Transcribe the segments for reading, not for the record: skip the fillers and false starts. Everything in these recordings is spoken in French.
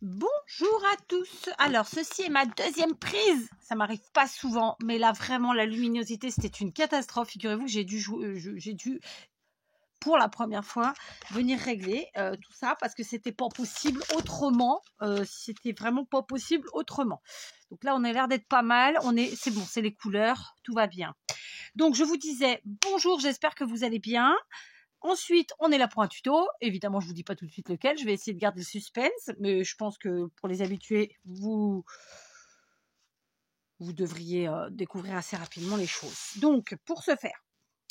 Bonjour à tous. Alors, ceci est ma deuxième prise. Ça m'arrive pas souvent, mais là, vraiment, la luminosité, c'était une catastrophe. Figurez-vous que j'ai dû, pour la première fois, venir régler tout ça parce que c'était pas possible autrement. C'était vraiment pas possible autrement. Donc là, on a l'air d'être pas mal. C'est bon, c'est les couleurs, tout va bien. Donc, je vous disais bonjour, j'espère que vous allez bien. Ensuite, on est là pour un tuto. Évidemment, je vous dis pas tout de suite lequel. Je vais essayer de garder le suspense, mais je pense que pour les habitués, vous devriez découvrir assez rapidement les choses. Donc, pour ce faire,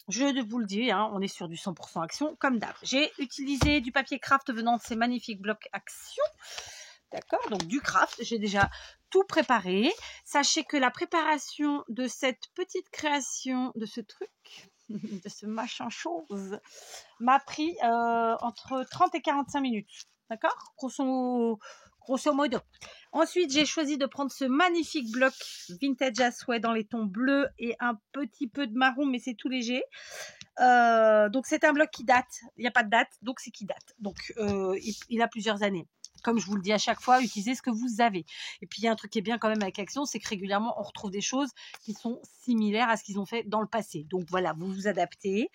je vous le dis, on est sur du 100% action, comme d'hab. J'ai utilisé du papier craft venant de ces magnifiques blocs action. D'accord, donc du craft, j'ai déjà tout préparé. Sachez que la préparation de cette petite création, de ce truc, de ce machin chose, m'a pris entre 30 et 45 minutes. D'accord, grosso modo. Ensuite, j'ai choisi de prendre ce magnifique bloc vintage à souhait dans les tons bleus et un petit peu de marron, mais c'est tout léger. Donc, c'est un bloc qui date. Il n'y a pas de date, donc c'est qui date. Donc, il a plusieurs années. Comme je vous le dis à chaque fois, utilisez ce que vous avez. Et puis, il y a un truc qui est bien quand même avec Action, c'est que régulièrement, on retrouve des choses qui sont similaires à ce qu'ils ont fait dans le passé. Donc, voilà, vous vous adaptez.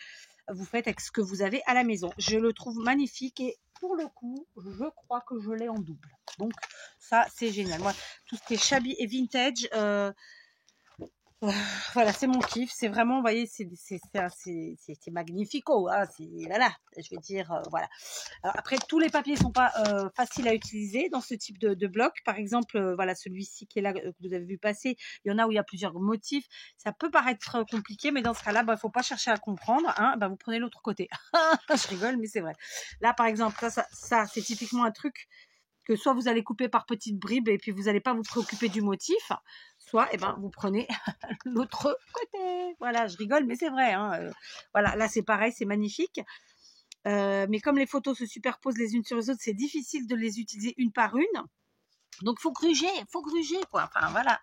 Vous faites avec ce que vous avez à la maison. Je le trouve magnifique et pour le coup, je crois que je l'ai en double. Donc, ça, c'est génial. Moi, tout ce qui est shabby et vintage, voilà, c'est mon kiff. C'est vraiment, vous voyez, c'est magnifico. Hein, voilà, je vais dire, voilà. Alors, après, tous les papiers sont pas faciles à utiliser dans ce type de bloc. Par exemple, voilà, celui-ci qui est là, que vous avez vu passer, il y en a où il y a plusieurs motifs. Ça peut paraître compliqué, mais dans ce cas-là, faut pas chercher à comprendre. Vous prenez l'autre côté. Je rigole, mais c'est vrai. Là, par exemple, ça c'est typiquement un truc que soit vous allez couper par petites bribes et puis vous n'allez pas vous préoccuper du motif, soit vous prenez l'autre côté. Voilà, je rigole, mais c'est vrai. Voilà, là c'est pareil, c'est magnifique. Mais comme les photos se superposent les unes sur les autres, c'est difficile de les utiliser une par une. Donc faut gruger quoi. Enfin voilà,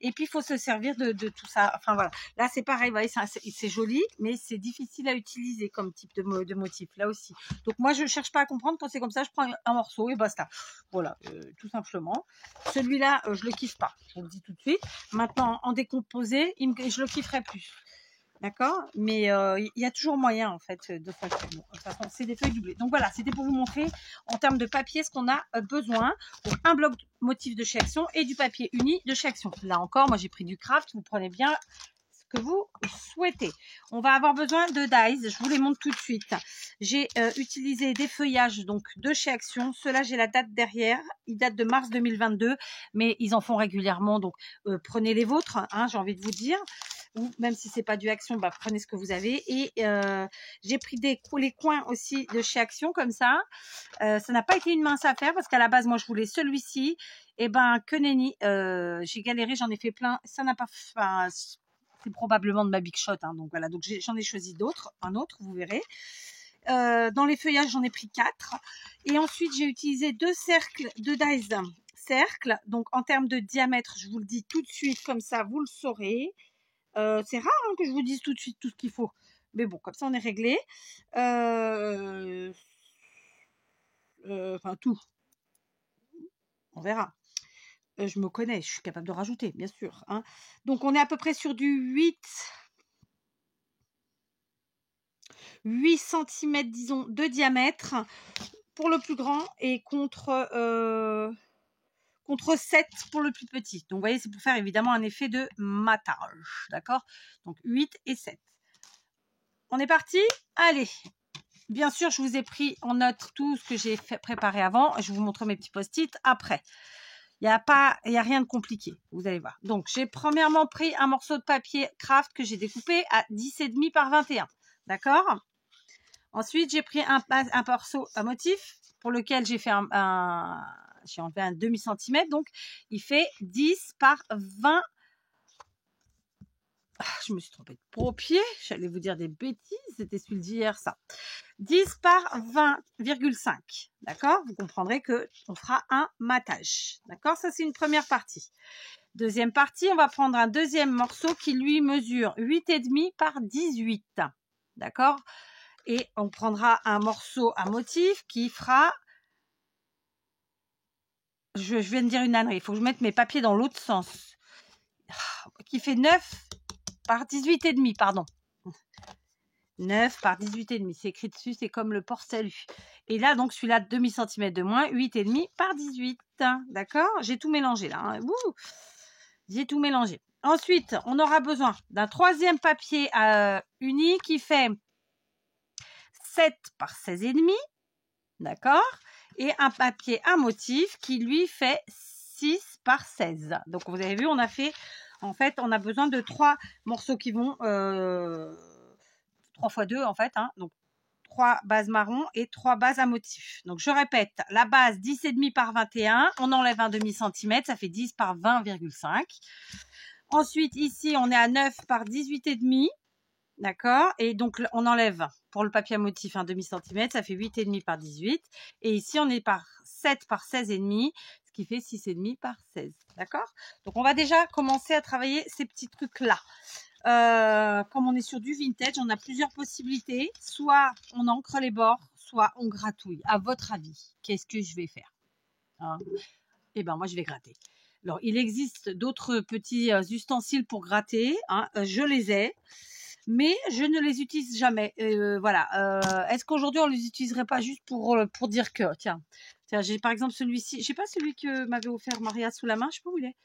Et puis il faut se servir de tout ça. Enfin voilà. Là c'est pareil, vous voyez, c'est joli, mais c'est difficile à utiliser comme type de motif là aussi. Donc moi je cherche pas à comprendre, quand c'est comme ça, je prends un morceau et basta. Voilà, tout simplement. Celui-là, je le kiffe pas. Je vous le dis tout de suite. Maintenant en décomposé, je le kifferai plus. D'accord, mais il y a toujours moyen en fait de faire. Bon, de toute façon, c'est des feuilles doublées. Donc voilà, c'était pour vous montrer en termes de papier ce qu'on a besoin. Donc un bloc motif de chez Action et du papier uni de chez Action. Là encore, moi j'ai pris du craft. Vous prenez bien ce que vous souhaitez. On va avoir besoin de dies. Je vous les montre tout de suite. J'ai utilisé des feuillages donc de chez Action. Ceux-là, j'ai la date derrière. Ils datent de mars 2022, mais ils en font régulièrement. Donc prenez les vôtres. J'ai envie de vous dire. Ou même si c'est pas du Action, prenez ce que vous avez. Et j'ai pris les coins aussi de chez Action comme ça. Ça n'a pas été une mince affaire parce qu'à la base, moi, je voulais celui-ci. Et que nenni, j'ai galéré, j'en ai fait plein. Ça n'a pas. C'est probablement de ma Big Shot. Donc voilà, donc j'en ai choisi un autre, vous verrez. Dans les feuillages, j'en ai pris 4. Et ensuite, j'ai utilisé 2 cercles de dies. Cercle, donc en termes de diamètre, je vous le dis tout de suite, comme ça, vous le saurez. C'est rare que je vous dise tout de suite tout ce qu'il faut. Mais bon, comme ça, on est réglé. Enfin, tout. On verra. Je me connais, je suis capable de rajouter, bien sûr. Donc, on est à peu près sur du 8 cm, disons, de diamètre pour le plus grand et contre 7 pour le plus petit. Donc, vous voyez, c'est pour faire évidemment un effet de matage. D'accord? Donc, 8 et 7. On est parti? Allez! Bien sûr, je vous ai pris en note tout ce que j'ai préparé avant. Je vous montre mes petits post-it après. Il n'y a rien de compliqué, vous allez voir. Donc, j'ai premièrement pris un morceau de papier craft que j'ai découpé à 10,5 par 21. D'accord? Ensuite, j'ai pris un morceau à motif pour lequel j'ai fait j'ai enlevé un demi-centimètre. Donc, il fait 10 par 20. Je me suis trompée de paupier. J'allais vous dire des bêtises. C'était celui d'hier, ça. 10 par 20,5. D'accord? Vous comprendrez qu'on fera un matage. D'accord? Ça, c'est une première partie. Deuxième partie, on va prendre un deuxième morceau qui, lui, mesure 8,5 par 18. D'accord? Et on prendra un morceau à motif qui fera je viens de dire une ânerie. Il faut que je mette mes papiers dans l'autre sens. Qui fait 9 par 18,5, pardon. 9 par 18,5. C'est écrit dessus, c'est comme le port-salut. Et là, donc, celui-là, demi-centimètre de moins, 8,5 par 18. D'accord? J'ai tout mélangé là. Hein. J'ai tout mélangé. Ensuite, on aura besoin d'un troisième papier uni qui fait 7 par 16,5. D'accord? Et un papier à motif qui lui fait 6 par 16. Donc vous avez vu, on a fait, en fait, on a besoin de 3 morceaux qui vont 3 fois 2 en fait. Hein, donc 3 bases marron et 3 bases à motif. Donc je répète, la base 10,5 par 21, on enlève un demi-centimètre, ça fait 10 par 20,5. Ensuite, ici, on est à 9 par 18,5. D'accord? Et donc, on enlève pour le papier à motif un demi-centimètre, ça fait 8,5 par 18. Et ici, on est par 7 par 16,5, ce qui fait 6,5 par 16. D'accord? Donc, on va déjà commencer à travailler ces petits trucs-là. Comme on est sur du vintage, on a plusieurs possibilités. Soit on encre les bords, soit on gratouille. À votre avis, qu'est-ce que je vais faire? Hein? Eh bien, moi, je vais gratter. Alors, il existe d'autres petits ustensiles pour gratter. Hein, je les ai. Mais je ne les utilise jamais. Voilà. Est-ce qu'aujourd'hui, on les utiliserait pas juste pour dire que, tiens, j'ai par exemple celui-ci. Je sais pas celui que m'avait offert Maria sous la main. Je sais pas où il est.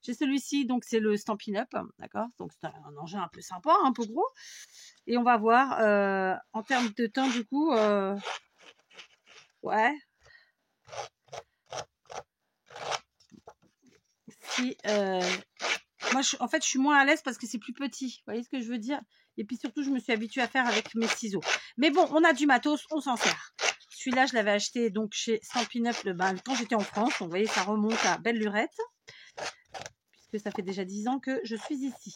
J'ai celui-ci, donc c'est le Stampin' Up, d'accord. Donc c'est un engin un peu sympa, un peu gros. Et on va voir en termes de temps, du coup, ouais. Si, moi, en fait, je suis moins à l'aise parce que c'est plus petit. Vous voyez ce que je veux dire? Et puis surtout, je me suis habituée à faire avec mes ciseaux. Mais bon, on a du matos, on s'en sert. Celui-là, je l'avais acheté donc chez Stampin' Up quand j'étais en France. Donc, vous voyez, ça remonte à belle lurette. Puisque ça fait déjà 10 ans que je suis ici.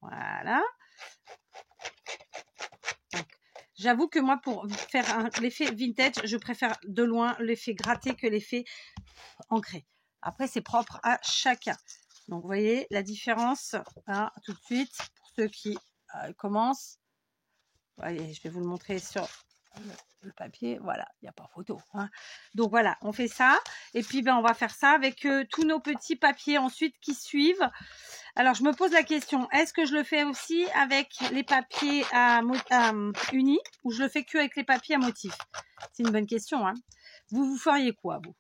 Voilà. J'avoue que moi, pour faire l'effet vintage, je préfère de loin l'effet gratté que l'effet ancré. Après, c'est propre à chacun. Donc, vous voyez la différence, hein, tout de suite, pour ceux qui commencent. Voyez, je vais vous le montrer sur le papier. Voilà, il n'y a pas photo. Hein. Donc, voilà, on fait ça. Et puis, ben, on va faire ça avec tous nos petits papiers ensuite qui suivent. Alors, je me pose la question, est-ce que je le fais aussi avec les papiers unis ou je le fais que avec les papiers à motif? C'est une bonne question. Hein. Vous feriez quoi, vous?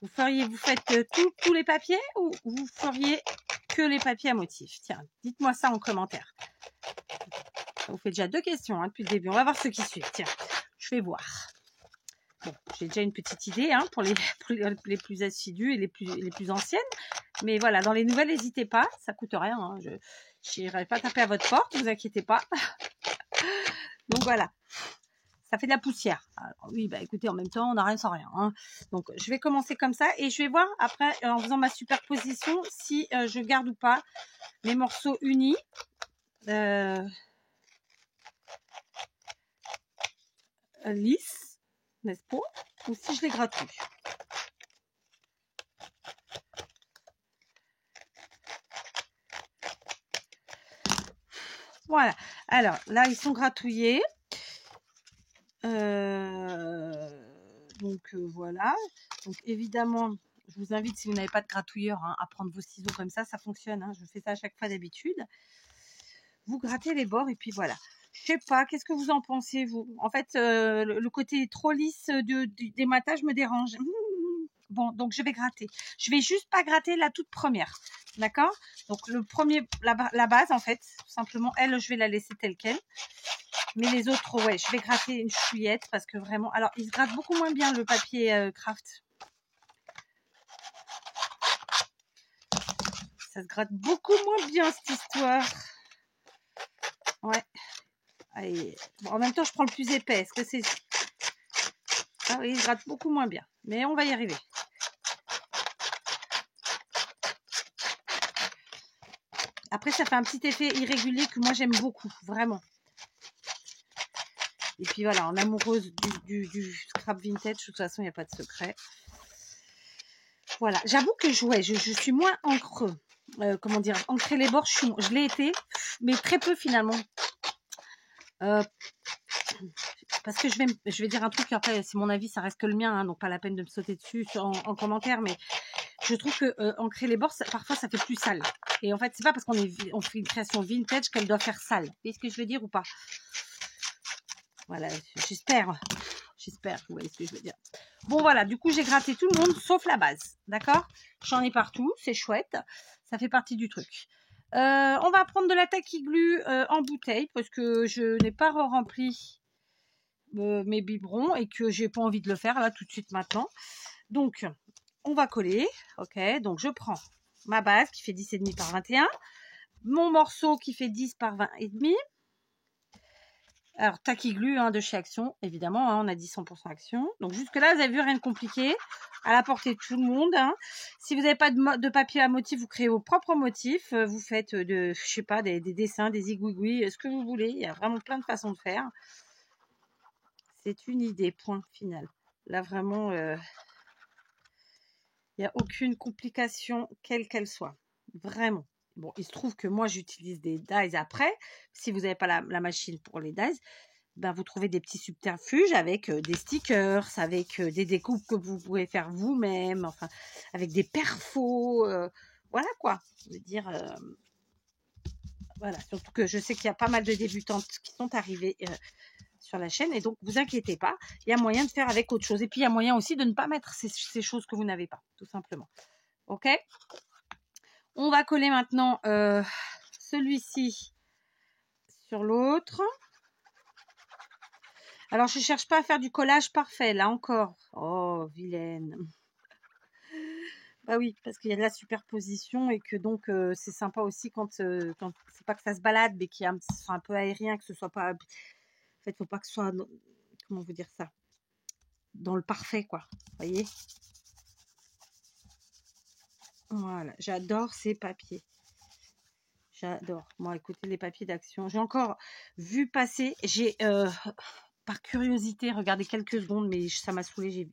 Vous faites tous les papiers ou vous feriez que les papiers à motif? Tiens, dites-moi ça en commentaire. Ça vous fait déjà 2 questions hein, depuis le début. On va voir ceux qui suivent. Tiens, je vais voir. Bon, j'ai déjà une petite idée hein, pour les plus assidus et les plus anciennes. Mais voilà, dans les nouvelles, n'hésitez pas. Ça ne coûte rien. Hein. Je n'irai pas taper à votre porte, ne vous inquiétez pas. Donc voilà. Ça fait de la poussière. Alors, oui, bah écoutez, en même temps, on n'a rien sans rien. Hein. Donc, je vais commencer comme ça et je vais voir après, en faisant ma superposition, si je garde ou pas mes morceaux unis. Lisses, n'est-ce pas? Ou si je les gratouille. Voilà. Alors, là, ils sont gratouillés. Voilà. Donc évidemment, je vous invite, si vous n'avez pas de gratouilleur, hein, à prendre vos ciseaux comme ça. Ça fonctionne. Hein, je fais ça à chaque fois d'habitude. Vous grattez les bords et puis voilà. Je sais pas, qu'est-ce que vous en pensez, vous? En fait, le côté trop lisse des matages me dérange. Bon, donc je vais gratter. Je vais juste pas gratter la toute première. D'accord? Donc le premier, la base, en fait, tout simplement, elle, je vais la laisser telle quelle. Mais les autres, ouais, je vais gratter une chouillette parce que vraiment... Alors, il se gratte beaucoup moins bien le papier craft. Ça se gratte beaucoup moins bien, cette histoire. Ouais. Allez. Bon, en même temps, je prends le plus épais. Est-ce que c'est... Ah oui, il se gratte beaucoup moins bien. Mais on va y arriver. Après, ça fait un petit effet irrégulier que moi, j'aime beaucoup. Vraiment. Et puis voilà, en amoureuse du scrap vintage, de toute façon, il n'y a pas de secret. Voilà, j'avoue que je suis moins encreux. Comment dire, ancrer les bords, je l'ai été, mais très peu finalement. parce que je vais dire un truc, après, c'est mon avis, ça reste que le mien, hein, donc pas la peine de me sauter dessus en commentaire, mais je trouve que ancrer les bords, parfois, ça fait plus sale. Et en fait, c'est pas parce on fait une création vintage qu'elle doit faire sale. Vous voyez ce que je veux dire ou pas? Voilà, j'espère. J'espère que vous voyez ce que je veux dire. Bon, voilà, du coup, j'ai gratté tout le monde, sauf la base. D'accord? J'en ai partout, c'est chouette. Ça fait partie du truc. On va prendre de la taquiglu en bouteille, parce que je n'ai pas rempli mes biberons et que j'ai pas envie de le faire là tout de suite maintenant. Donc, on va coller. Ok, donc je prends ma base qui fait 10,5 par 21. Mon morceau qui fait 10 par 20,5. Alors, taquiglu de chez Action, évidemment, hein, on a dit 100% Action. Donc, jusque-là, vous avez vu, rien de compliqué, à la portée de tout le monde. Hein. Si vous n'avez pas de papier à motif, vous créez vos propres motifs. Vous faites je sais pas, des dessins, des zigouigouis, ce que vous voulez. Il y a vraiment plein de façons de faire. C'est une idée, point final. Là, vraiment, il n'y a aucune complication, quelle qu'elle soit. Vraiment. Bon, il se trouve que moi, j'utilise des dies après. Si vous n'avez pas la machine pour les dies, ben, vous trouvez des petits subterfuges avec des stickers, avec des découpes que vous pouvez faire vous-même, enfin, avec des perfos. Voilà quoi. Je veux dire, voilà. Surtout que je sais qu'il y a pas mal de débutantes qui sont arrivées sur la chaîne. Et donc, vous inquiétez pas, il y a moyen de faire avec autre chose. Et puis, il y a moyen aussi de ne pas mettre ces choses que vous n'avez pas, tout simplement. Ok? On va coller maintenant celui-ci sur l'autre. Alors, je ne cherche pas à faire du collage parfait, là encore. Oh, vilaine. Bah oui, parce qu'il y a de la superposition et que donc, c'est sympa aussi quand c'est pas que ça se balade, mais qu'il y a ce soit un peu aérien, que ce soit pas... En fait, il ne faut pas que ce soit... Comment vous dire ça? Dans le parfait, quoi. Vous voyez? Voilà, j'adore ces papiers. J'adore. Moi, écoutez, les papiers d'Action. J'ai encore vu passer, j'ai, par curiosité, regardé quelques secondes, mais ça m'a saoulée.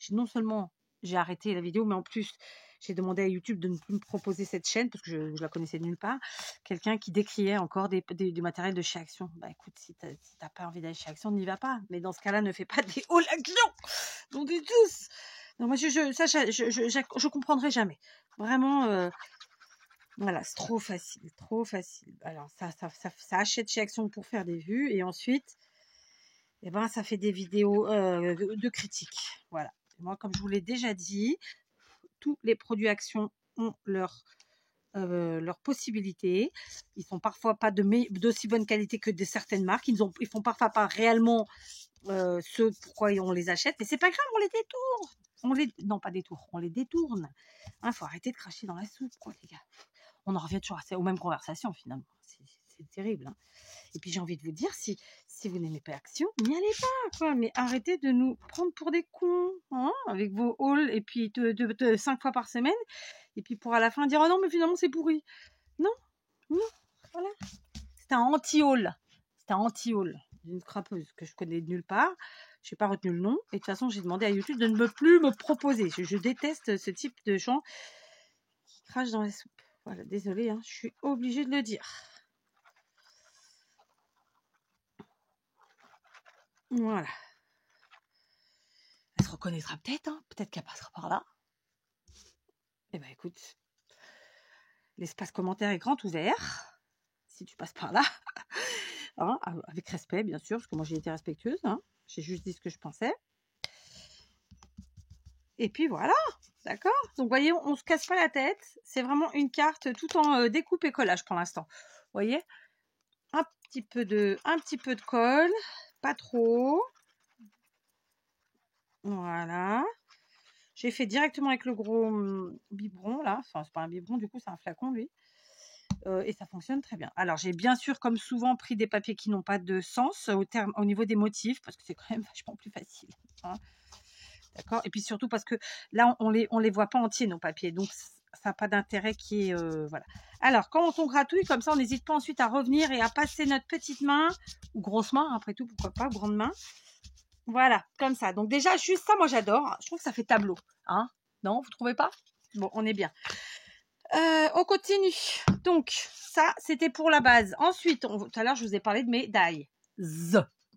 Non seulement j'ai arrêté la vidéo, mais en plus, j'ai demandé à YouTube de ne plus me proposer cette chaîne, parce que je la connaissais de nulle part. Quelqu'un qui décriait encore du matériel de chez Action. Bah écoute, si t'as pas envie d'aller chez Action, n'y va pas. Mais dans ce cas-là, ne fais pas des hauts Action. On dit tous. Non, moi, je comprendrai jamais. Vraiment... Voilà, c'est trop facile, trop facile. Alors, ça achète chez Action pour faire des vues. Et ensuite, eh ben, ça fait des vidéos de critiques. Voilà. Moi, comme je vous l'ai déjà dit, tous les produits Action ont leurs possibilités. Ils sont parfois pas d'aussi bonne qualité que de certaines marques. Ils font parfois pas réellement ce pourquoi on les achète. Mais c'est pas grave, on les détourne. Non, pas détourne, on les détourne. Faut arrêter de cracher dans la soupe, quoi, les gars. On en revient toujours aux mêmes conversations, finalement. C'est terrible. Hein. Et puis, j'ai envie de vous dire, si vous n'aimez pas Action, n'y allez pas, quoi. Mais arrêtez de nous prendre pour des cons, hein, avec vos hauls, et puis 5 fois par semaine. Et puis, pour à la fin dire, oh non, mais finalement, c'est pourri. Non, non, voilà. C'est un anti-haul. C'est un anti-haul d'une crapeuse que je connais de nulle part. Je n'ai pas retenu le nom. Et de toute façon, j'ai demandé à YouTube de ne plus me proposer. Je déteste ce type de gens qui crachent dans la soupe. Voilà, désolée, hein, je suis obligée de le dire. Voilà. Elle se reconnaîtra peut-être, hein, peut-être qu'elle passera par là. Eh ben écoute, l'espace commentaire est grand ouvert. Si tu passes par là, hein, avec respect bien sûr, parce que moi j'ai été respectueuse. Hein, j'ai juste dit ce que je pensais. Et puis voilà, d'accord. Donc vous voyez, on se casse pas la tête. C'est vraiment une carte tout en découpe et collage pour l'instant. Vous voyez, un petit peu de colle, pas trop. Voilà. J'ai fait directement avec le gros biberon là. Enfin, c'est pas un biberon, du coup c'est un flacon lui. Et ça fonctionne très bien. Alors j'ai bien sûr, comme souvent, pris des papiers qui n'ont pas de sens au niveau des motifs, parce que c'est quand même vachement plus facile. Hein. D'accord. Et puis surtout parce que là, on les voit pas entiers, nos papiers. Donc, ça n'a pas d'intérêt qui est... voilà. Alors, quand on gratouille comme ça, on n'hésite pas ensuite à revenir et à passer notre petite main, ou grosse main, après tout, pourquoi pas, grande main. Voilà, comme ça. Donc déjà, juste ça, moi j'adore. Je trouve que ça fait tableau. Hein, non, vous trouvez pas? Bon, on est bien. On continue. Donc, ça, c'était pour la base. Ensuite, tout à l'heure, je vous ai parlé de mes dies.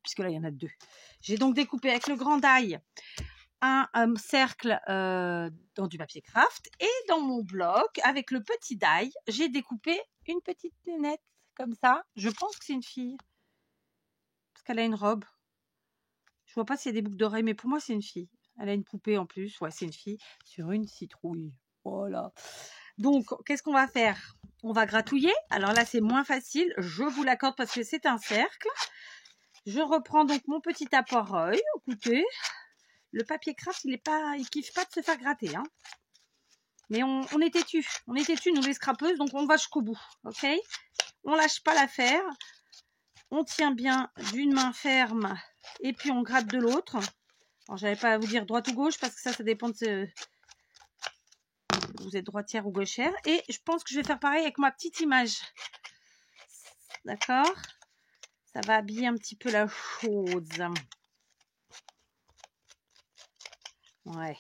puisque là, il y en a 2. J'ai donc découpé avec le grand die un cercle dans du papier craft. Et dans mon bloc, avec le petit die, j'ai découpé une petite nénette, comme ça. Je pense que c'est une fille. Parce qu'elle a une robe. Je vois pas s'il y a des boucles d'oreilles, mais pour moi, c'est une fille. Elle a une poupée en plus. Ouais, c'est une fille sur une citrouille. Voilà. Donc, qu'est-ce qu'on va faire? On va gratouiller. Alors là, c'est moins facile. Je vous l'accorde parce que c'est un cercle. Je reprends donc mon petit appareil. Écoutez, le papier craft, il kiffe pas de se faire gratter. Hein. Mais on est têtu. On est têtu, nous les scrapeuses, donc on va jusqu'au bout. Ok? On lâche pas l'affaire. On tient bien d'une main ferme et puis on gratte de l'autre. Alors, j'avais pas à vous dire droite ou gauche parce que ça dépend de vous êtes droitière ou gauchère. Et je pense que je vais faire pareil avec ma petite image. D'accord? Ça va habiller un petit peu la chose. Ouais.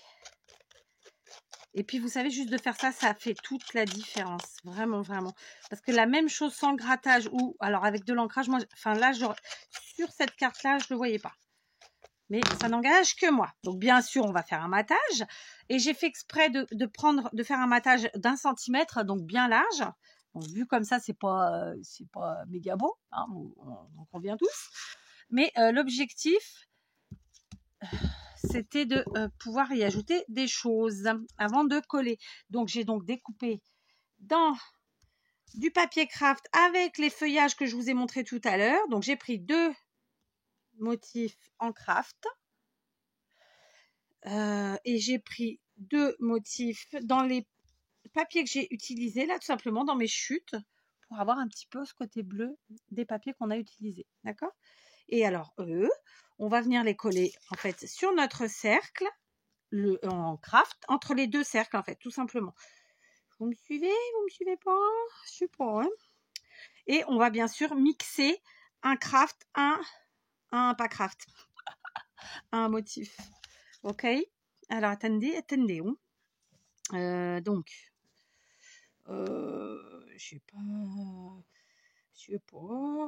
Et puis, vous savez, juste de faire ça, ça fait toute la différence. Vraiment, vraiment. Parce que la même chose sans grattage ou alors avec de l'ancrage, moi, enfin là, sur cette carte-là, je ne le voyais pas. Mais ça n'engage que moi. Donc, bien sûr, on va faire un matage. Et j'ai fait exprès de faire un matage d'1 centimètre, donc bien large. Donc, vu comme ça, c'est pas méga beau. Hein, on convient tous. Mais l'objectif, c'était de pouvoir y ajouter des choses avant de coller. Donc, j'ai donc découpé dans du papier craft avec les feuillages que je vous ai montré tout à l'heure. Donc, j'ai pris 2 motifs en craft. Et j'ai pris 2 motifs dans les papiers que j'ai utilisés, là, tout simplement, dans mes chutes, pour avoir un petit peu ce côté bleu des papiers qu'on a utilisés. D'accord? Et alors, on va venir les coller, en fait, sur notre cercle, en craft, entre les 2 cercles, en fait, tout simplement. Vous me suivez? Vous me suivez pas? Je sais pas, hein? Et on va bien sûr mixer un craft, un pas craft, un motif. Ok? Alors, attendez. Donc, je sais pas,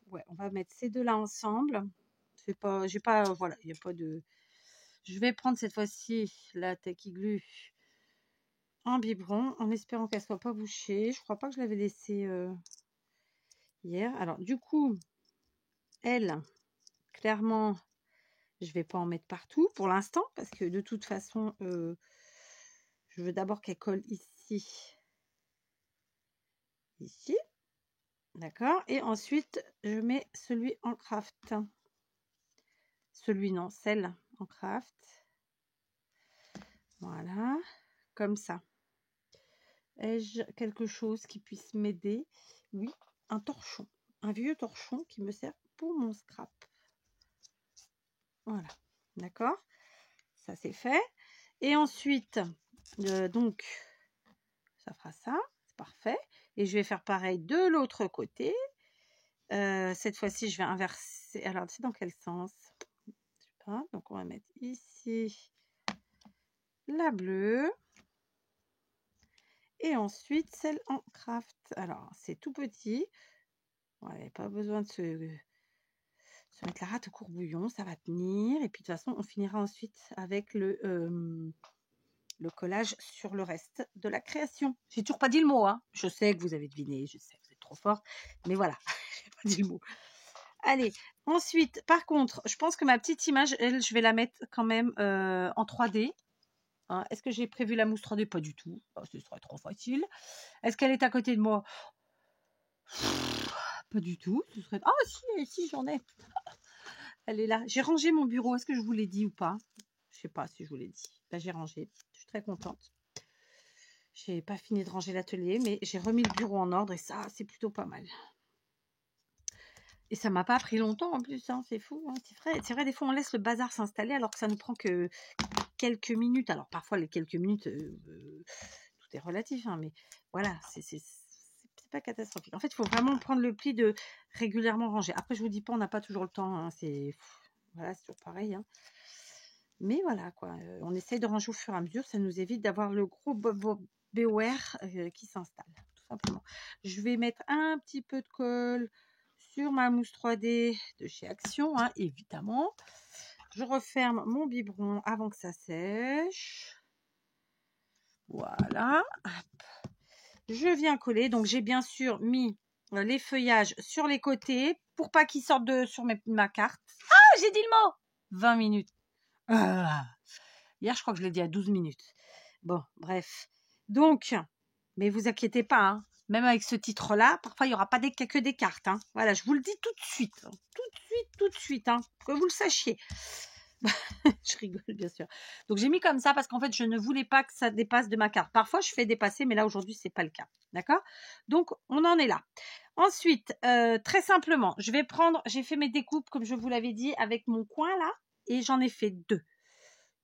ouais, on va mettre ces 2 là ensemble. Voilà, il n'y a pas de. Je vais prendre cette fois-ci la Tacky Glue en biberon, en espérant qu'elle soit pas bouchée. Je crois pas que je l'avais laissée hier. Alors, du coup, elle, clairement, je vais pas en mettre partout pour l'instant, parce que de toute façon, je veux d'abord qu'elle colle ici. Ici. D'accord? Et ensuite, je mets celui en craft. Celle en craft. Voilà. Comme ça. Ai-je quelque chose qui puisse m'aider? Oui, un torchon. Un vieux torchon qui me sert pour mon scrap. Voilà. D'accord? Ça, c'est fait. Et ensuite, donc, ça fera ça. C'est parfait. Et je vais faire pareil de l'autre côté. Cette fois-ci, je vais inverser. Alors, c'est dans quel sens? Je sais pas. Donc, on va mettre ici la bleue. Et ensuite, celle en craft. Alors, c'est tout petit. Ouais, pas besoin de se mettre la rate au courbouillon. Ça va tenir. Et puis, de toute façon, on finira ensuite avec le collage sur le reste de la création. J'ai toujours pas dit le mot. Hein. Je sais que vous avez deviné. Je sais que vous êtes trop fort. Mais voilà, j'ai pas dit le mot. Allez, ensuite, par contre, je pense que ma petite image, elle, je vais la mettre quand même en 3D. Hein. Est-ce que j'ai prévu la mousse 3D? Pas du tout. Oh, ce serait trop facile. Est-ce qu'elle est à côté de moi? Pas du tout. Ce serait... Ah si, j'en ai. Elle est là. J'ai rangé mon bureau. Est-ce que je vous l'ai dit ou pas? Je sais pas si je vous l'ai dit. Là, j'ai rangé. Je suis très contente. J'ai pas fini de ranger l'atelier, mais j'ai remis le bureau en ordre et ça, c'est plutôt pas mal. Et ça m'a pas pris longtemps en plus, hein, c'est fou. Hein, c'est vrai, des fois on laisse le bazar s'installer alors que ça ne prend que quelques minutes. Alors parfois les quelques minutes, tout est relatif, hein, mais voilà, c'est pas catastrophique. En fait, il faut vraiment prendre le pli de régulièrement ranger. Après, je vous dis pas, on n'a pas toujours le temps. Hein, voilà, c'est toujours pareil. Hein. Mais voilà, quoi. On essaye de ranger au fur et à mesure. Ça nous évite d'avoir le gros BOR qui s'installe, tout simplement. Je vais mettre un petit peu de colle sur ma mousse 3D de chez Action, hein, évidemment. Je referme mon biberon avant que ça sèche. Voilà. Hop. Je viens coller. Donc, j'ai bien sûr mis les feuillages sur les côtés pour pas qu'ils sortent sur ma carte. Ah, j'ai dit le mot 20 minutes. Hier, je crois que je l'ai dit à 12 minutes. Bon, bref. Donc, mais vous inquiétez pas, hein. Même avec ce titre-là, parfois, il n'y aura pas que des cartes. Hein. Voilà, je vous le dis tout de suite. Tout de suite, hein, que vous le sachiez. Je rigole, bien sûr. Donc, j'ai mis comme ça parce qu'en fait, je ne voulais pas que ça dépasse de ma carte. Parfois, je fais dépasser, mais là, aujourd'hui, ce n'est pas le cas. D'accord? Donc, on en est là. Ensuite, très simplement, j'ai fait mes découpes, comme je vous l'avais dit, avec mon coin, là, et j'en ai fait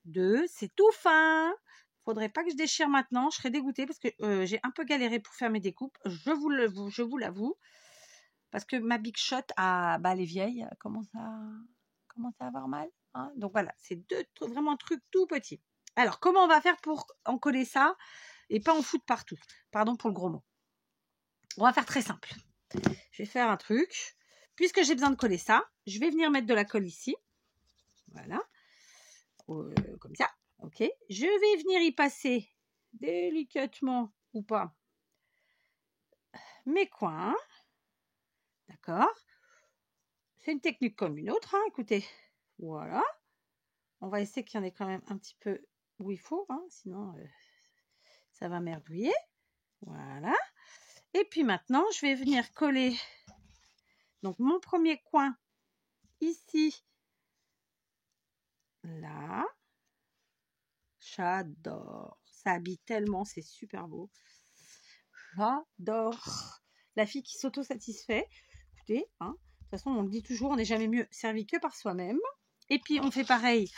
deux. C'est tout fin. Faudrait pas que je déchire maintenant, je serais dégoûtée parce que j'ai un peu galéré pour faire mes découpes, je vous l'avoue, parce que ma Big Shot elle est vieille, commence à avoir mal, hein. Donc voilà, c'est vraiment trucs tout petits. Alors comment on va faire pour en coller ça et pas en foutre partout? Pardon pour le gros mot. On va faire très simple. Je vais faire un truc, puisque j'ai besoin de coller ça, je vais venir mettre de la colle ici, voilà, comme ça. Ok, je vais venir y passer délicatement ou pas mes coins. D'accord. C'est une technique comme une autre, hein, écoutez. Voilà. On va essayer qu'il y en ait quand même un petit peu où il faut, hein, sinon ça va merdouiller. Voilà. Et puis maintenant, je vais venir coller donc mon premier coin ici. Là. J'adore. Ça habille tellement, c'est super beau. J'adore. La fille qui s'auto-satisfait. Écoutez, hein, de toute façon, on le dit toujours, on n'est jamais mieux servi que par soi-même. Et puis, on fait pareil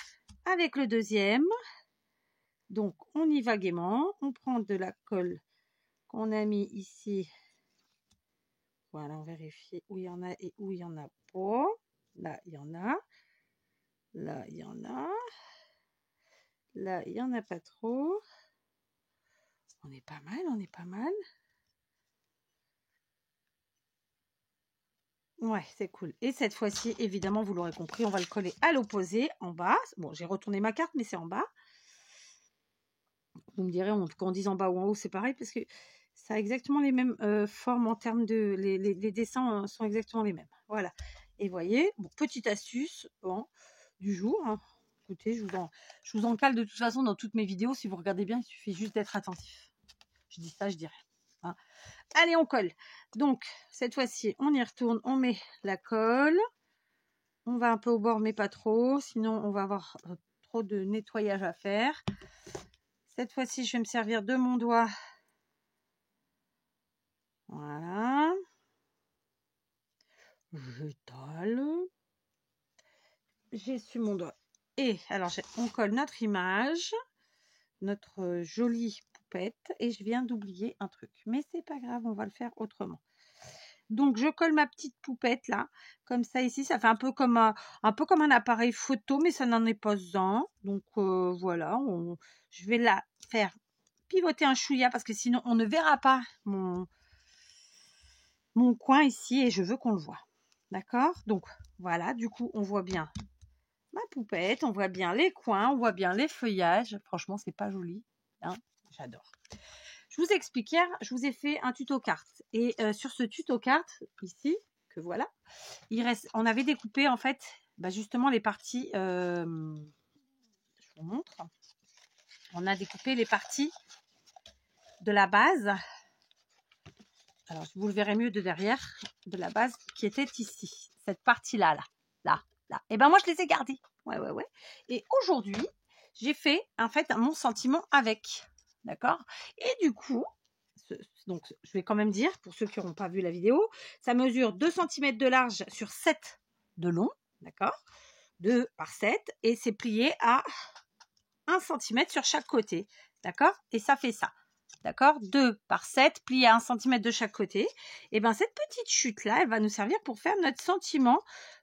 avec le deuxième. Donc, on y va gaiement. On prend de la colle qu'on a mis ici. Voilà, on vérifie où il y en a et où il n'y en a pas. Là, il y en a. Là, il y en a. Là, il n'y en a pas trop. On est pas mal, on est pas mal. Ouais, c'est cool. Et cette fois-ci, évidemment, vous l'aurez compris, on va le coller à l'opposé, en bas. Bon, j'ai retourné ma carte, mais c'est en bas. Vous me direz, qu'on dise en bas ou en haut, c'est pareil, parce que ça a exactement les mêmes formes en termes de... Les dessins sont exactement les mêmes. Voilà. Et voyez, bon, petite astuce du jour. Hein. Écoutez, je vous en cale de toute façon dans toutes mes vidéos. Si vous regardez bien, il suffit juste d'être attentif. Je dis ça, je dirais. Hein. Allez, on colle. Donc, cette fois-ci, on y retourne, on met la colle. On va un peu au bord, mais pas trop. Sinon, on va avoir trop de nettoyage à faire. Cette fois-ci, je vais me servir de mon doigt. Voilà. J'étale. J'essuie mon doigt. Et alors, on colle notre image, notre jolie poupette. Et je viens d'oublier un truc. Mais c'est pas grave, on va le faire autrement. Donc, je colle ma petite poupette là, comme ça ici. Ça fait un peu comme un appareil photo, mais ça n'en est pas un. Donc, voilà. Je vais la faire pivoter un chouïa parce que sinon, on ne verra pas mon coin ici et je veux qu'on le voit. D'accord? Donc, voilà. Du coup, on voit bien ma poupette. On voit bien les coins. On voit bien les feuillages. Franchement, c'est pas joli. Hein, j'adore. Je vous explique, hier, je vous ai fait un tuto carte. Et sur ce tuto carte, ici, que voilà, on avait découpé, en fait, justement, les parties... je vous montre. On a découpé les parties de la base. Alors, vous le verrez mieux de derrière, de la base qui était ici. Cette partie-là, là. Et ben moi, je les ai gardées. Ouais. Et aujourd'hui, j'ai fait, en fait, mon sentiment avec. D'accord? Et du coup... Donc, je vais quand même dire, pour ceux qui n'auront pas vu la vidéo, ça mesure 2 cm de large sur 7 de long, d'accord, 2 par 7, et c'est plié à 1 cm sur chaque côté, d'accord, et ça fait ça, d'accord, 2 par 7, plié à 1 cm de chaque côté, et bien cette petite chute-là, elle va nous servir pour faire notre sentiment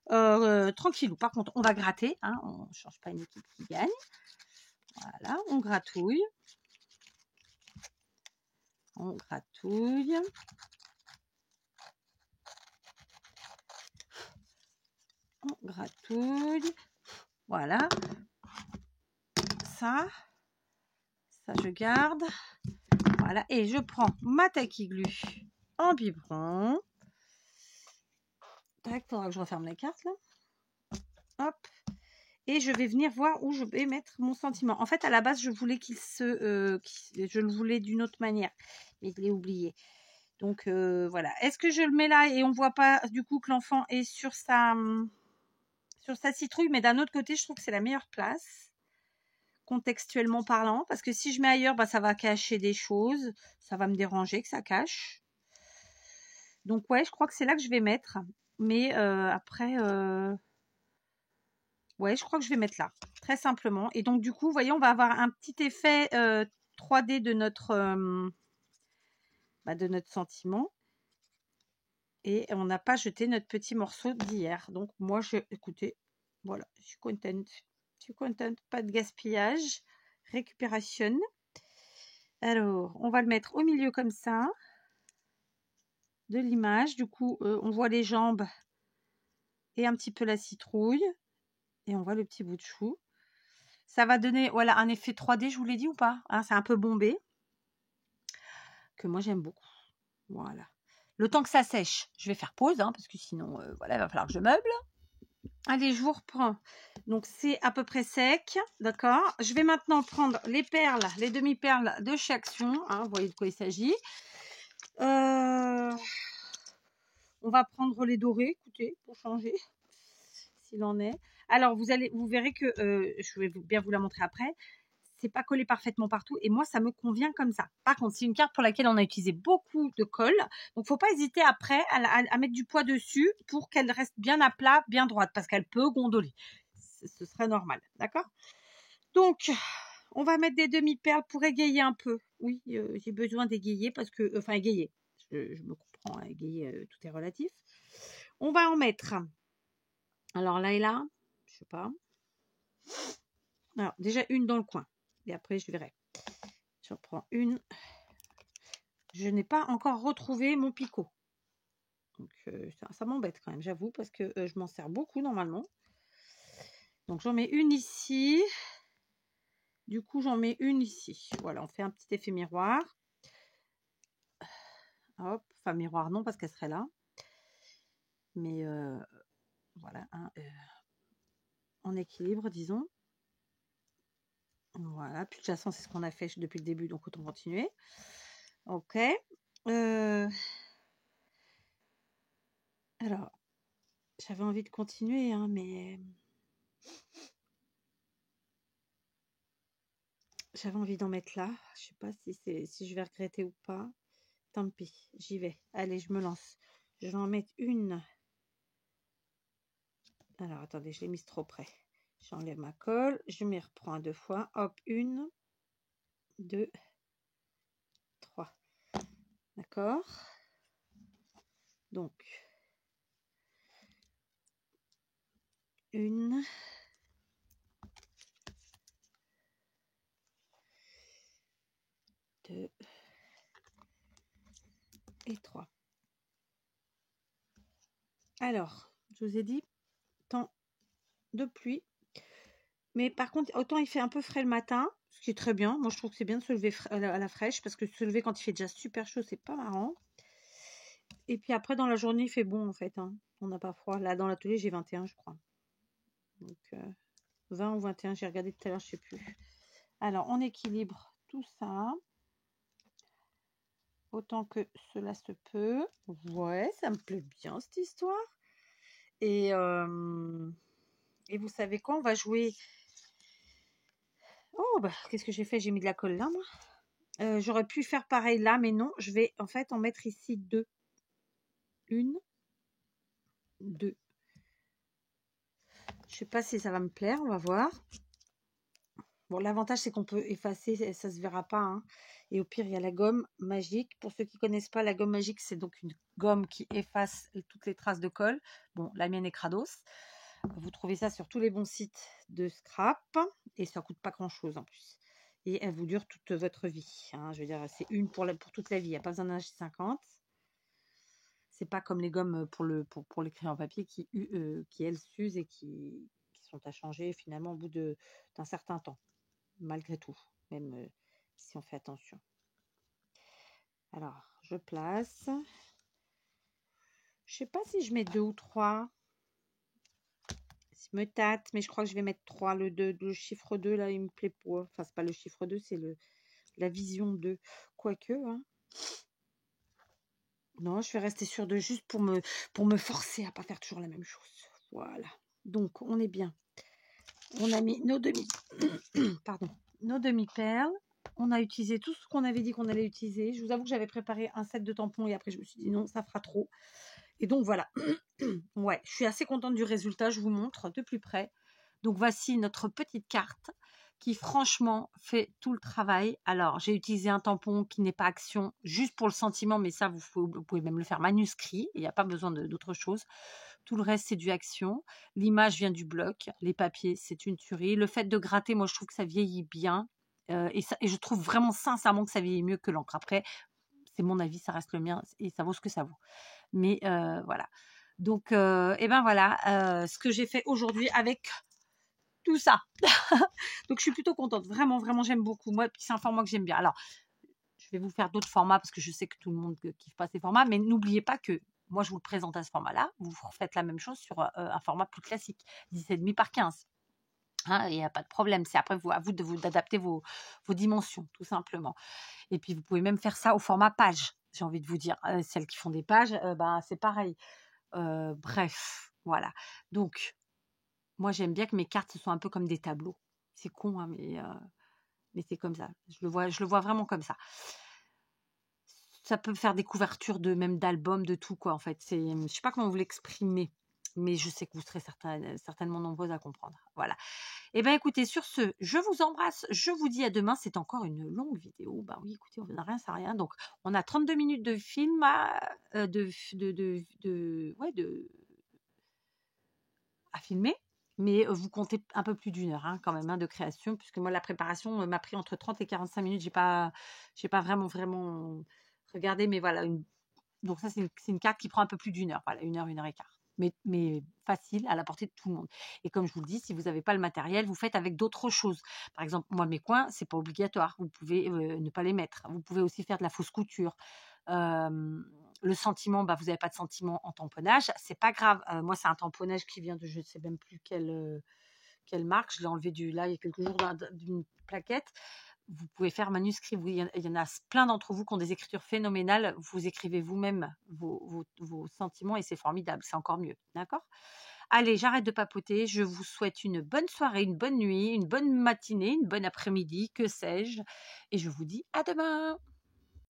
tranquillou. Par contre, on va gratter, hein, on ne change pas une équipe qui gagne, voilà, on gratouille. On gratouille. On gratouille. Voilà. Ça je garde. Voilà. Et je prends ma Tacky Glue en biberon. Tac, faudra que je referme les cartes là. Hop. Et je vais venir voir où je vais mettre mon sentiment. En fait, à la base, je voulais je le voulais d'une autre manière. Mais je l'ai oublié. Donc, voilà. Est-ce que je le mets là et on voit pas du coup que l'enfant est sur sa citrouille? Mais d'un autre côté, je trouve que c'est la meilleure place, contextuellement parlant. Parce que si je mets ailleurs, bah, ça va cacher des choses. Ça va me déranger que ça cache. Donc, ouais, je crois que c'est là que je vais mettre. Mais après... ouais, je crois que je vais mettre là, très simplement. Et donc, du coup, vous voyez, on va avoir un petit effet 3D de notre sentiment. Et on n'a pas jeté notre petit morceau d'hier. Donc, moi, écoutez, voilà, je suis contente. Je suis contente, pas de gaspillage. Récupération. Alors, on va le mettre au milieu comme ça de l'image. Du coup, on voit les jambes et un petit peu la citrouille. Et on voit le petit bout de chou. Ça va donner, voilà, un effet 3D, je vous l'ai dit ou pas, hein, c'est un peu bombé. Que moi, j'aime beaucoup. Voilà. Le temps que ça sèche, je vais faire pause, hein, parce que sinon, voilà, il va falloir que je meuble. Allez, je vous reprends. Donc, c'est à peu près sec, d'accord. Je vais maintenant prendre les perles, les demi-perles de chez Action. Hein, vous voyez de quoi il s'agit. On va prendre les dorés, écoutez, pour changer, s'il en est. Alors, vous verrez que, je vais bien vous la montrer après, c'est pas collé parfaitement partout et moi ça me convient comme ça. Par contre, c'est une carte pour laquelle on a utilisé beaucoup de colle, donc faut pas hésiter après à mettre du poids dessus pour qu'elle reste bien à plat, bien droite, parce qu'elle peut gondoler. Ce serait normal, d'accord? Donc, on va mettre des demi-perles pour égayer un peu. Oui, j'ai besoin d'égayer parce que, enfin égayer, je me comprends, hein, égayer, tout est relatif. On va en mettre. Alors là et là, je sais pas. Alors déjà une dans le coin et après je verrai. J'en prends une. Je n'ai pas encore retrouvé mon picot. Donc, ça m'embête quand même, j'avoue, parce que je m'en sers beaucoup normalement. Donc, j'en mets une ici. Du coup, j'en mets une ici. Voilà, on fait un petit effet miroir. Hop, enfin miroir non, parce qu'elle serait là. Mais voilà, hein, en équilibre, disons. Voilà, puis de toute façon, c'est ce qu'on a fait depuis le début, donc autant continuer. Ok. Alors, j'avais envie de continuer, hein, mais j'avais envie d'en mettre là. Je sais pas si je vais regretter ou pas. Tant pis, j'y vais. Allez, je me lance. Je vais en mettre une. Alors, attendez, je l'ai mise trop près. J'enlève ma colle. Je m'y reprends 2 fois. Hop, 1, 2, 3. D'accord. Donc, 1, 2 et 3. Alors, je vous ai dit, temps de pluie. Mais par contre, autant il fait un peu frais le matin, ce qui est très bien. Moi, je trouve que c'est bien de se lever à la fraîche, parce que se lever quand il fait déjà super chaud, c'est pas marrant. Et puis après, dans la journée, il fait bon, en fait. Hein. On n'a pas froid. Là, dans l'atelier, j'ai 21, je crois. Donc, 20 ou 21, j'ai regardé tout à l'heure, je sais plus. Alors, on équilibre tout ça. Autant que cela se peut. Ouais, ça me plaît bien, cette histoire. Et vous savez quoi? On va jouer... Oh, bah, qu'est-ce que j'ai fait? J'ai mis de la colle là, moi. J'aurais pu faire pareil là, mais non. Je vais en fait en mettre ici 2. 1, 2. Je sais pas si ça va me plaire, on va voir. Bon, l'avantage, c'est qu'on peut effacer, ça se verra pas. Hein. Et au pire, il y a la gomme magique. Pour ceux qui connaissent pas, la gomme magique, c'est donc une gomme qui efface toutes les traces de colle. Bon, la mienne est Crados. Vous trouvez ça sur tous les bons sites de scrap. Et ça coûte pas grand-chose en plus. Et elle vous dure toute votre vie. Hein. Je veux dire, c'est une pour toute la vie. Il n'y a pas besoin d'en acheter 50. C'est pas comme les gommes pour les crayons papier qui elles s'usent et qui sont à changer finalement au bout d'un certain temps, malgré tout, même si on fait attention. Alors, je place. Je sais pas si je mets 2 ou 3. Je me tâte, mais je crois que je vais mettre 3. Le chiffre 2, là, il me plaît pas. Enfin, c'est pas le chiffre 2, c'est la vision 2. Quoique, hein. Non, je vais rester sur 2 juste pour me forcer à pas faire toujours la même chose. Voilà. Donc, on est bien. On a mis nos pardon, nos demi-perles. On a utilisé tout ce qu'on avait dit qu'on allait utiliser. Je vous avoue que j'avais préparé un set de tampons et après, je me suis dit non, ça fera trop. Et donc, voilà. Ouais, je suis assez contente du résultat. Je vous montre de plus près. Donc, voici notre petite carte qui, franchement, fait tout le travail. Alors, j'ai utilisé un tampon qui n'est pas action, juste pour le sentiment, mais ça, vous pouvez même le faire manuscrit. Il n'y a pas besoin d'autre chose. Tout le reste, c'est du action. L'image vient du bloc. Les papiers, c'est une tuerie. Le fait de gratter, moi, je trouve que ça vieillit bien. Et je trouve vraiment sincèrement que ça vieillit mieux que l'encre. Après, c'est mon avis, ça reste le mien et ça vaut ce que ça vaut. Mais voilà. Donc, et ben voilà ce que j'ai fait aujourd'hui avec tout ça. Donc, je suis plutôt contente. Vraiment, vraiment, j'aime beaucoup. Moi, c'est un format que j'aime bien. Alors, je vais vous faire d'autres formats parce que je sais que tout le monde ne kiffe pas ces formats. Mais n'oubliez pas que moi, je vous le présente à ce format-là. Vous faites la même chose sur un format plus classique, 10,5 par 15. Hein, il n'y a pas de problème. C'est après à vous d'adapter vos dimensions, tout simplement. Et puis, vous pouvez même faire ça au format page, j'ai envie de vous dire. Celles qui font des pages, ben, c'est pareil. Bref, voilà. Donc, moi, j'aime bien que mes cartes, ce soit un peu comme des tableaux. C'est con, hein, mais c'est comme ça. Je le vois vraiment comme ça. Ça peut faire des couvertures même d'albums, de tout, quoi, en fait. Je sais pas comment vous l'exprimer, mais je sais que vous serez certainement nombreuses à comprendre. Voilà. Eh bien, écoutez, sur ce, je vous embrasse. Je vous dis à demain. C'est encore une longue vidéo. Bah oui, écoutez, on n'a rien, ça rien. Donc, on a 32 minutes de film à filmer. Mais vous comptez un peu plus d'1 heure quand même de création, puisque moi, la préparation m'a pris entre 30 et 45 minutes. J'ai pas vraiment regardé, mais voilà. Donc ça, c'est une carte qui prend un peu plus d'1 heure. Voilà, 1 heure et quart. Mais facile, à la portée de tout le monde. Et comme je vous le dis, si vous n'avez pas le matériel, vous faites avec d'autres choses. Par exemple, moi, mes coins, c'est pas obligatoire. Vous pouvez ne pas les mettre. Vous pouvez aussi faire de la fausse couture. Le sentiment, bah, vous n'avez pas de sentiment en tamponnage, c'est pas grave. Moi, c'est un tamponnage qui vient de je ne sais même plus quelle marque. Je l'ai enlevé là il y a quelques jours d'une plaquette. Vous pouvez faire manuscrit. Il y en a plein d'entre vous qui ont des écritures phénoménales. Vous écrivez vous-même vos sentiments et c'est formidable. C'est encore mieux. D'accord ? Allez, j'arrête de papoter. Je vous souhaite une bonne soirée, une bonne nuit, une bonne matinée, une bonne après-midi, que sais-je. Et je vous dis à demain.